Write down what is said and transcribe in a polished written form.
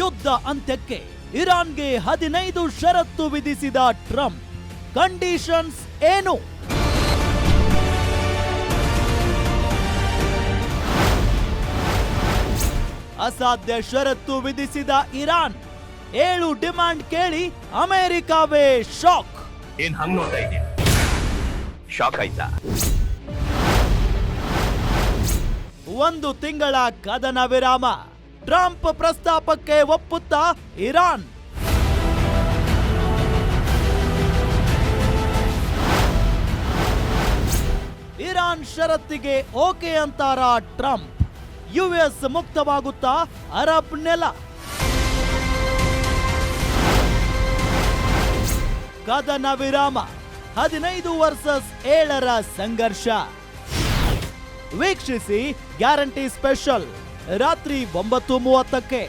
ಯುದ್ಧ ಅಂತ್ಯಕ್ಕೆ ಇರಾನ್ಗೆ 15 ಷರತ್ತು ವಿಧಿಸಿದ ಟ್ರಂಪ್. ಕಂಡೀಷನ್ಸ್ ಏನು? ಅಸಾಧ್ಯ ಷರತ್ತು ವಿಧಿಸಿದ ಇರಾನ್. 7 ಡಿಮ್ಯಾಂಡ್ ಕೇಳಿ ಅಮೆರಿಕವೇ ಶಾಕ್. ಏನ್ ಹಂಗ್ ನೋಡ್ತಾ ಇದೆಯಾ? ಶಾಕ್ ಆಯ್ತಾ? 1 ತಿಂಗಳ ಕದನ ವಿರಾಮ. ಟ್ರಂಪ್ ಪ್ರಸ್ತಾಪಕ್ಕೆ ಒಪ್ಪುತ್ತಾ ಇರಾನ್. ಇರಾನ್ ಷರತ್ತಿಗೆ ಓಕೆ ಅಂತಾರ ಟ್ರಂಪ್. ಯುಎಸ್ ಮುಕ್ತವಾಗುತ್ತಾ ಅರಬ್ ನೆಲ? ಕದನ ವಿರಾಮ. 15 ವರ್ಸಸ್ 7ರ ಸಂಘರ್ಷ. ವೀಕ್ಷಿಸಿ ಗ್ಯಾರಂಟಿ ಸ್ಪೆಷಲ್ ರಾತ್ರಿ 9:30ಕ್ಕೆ.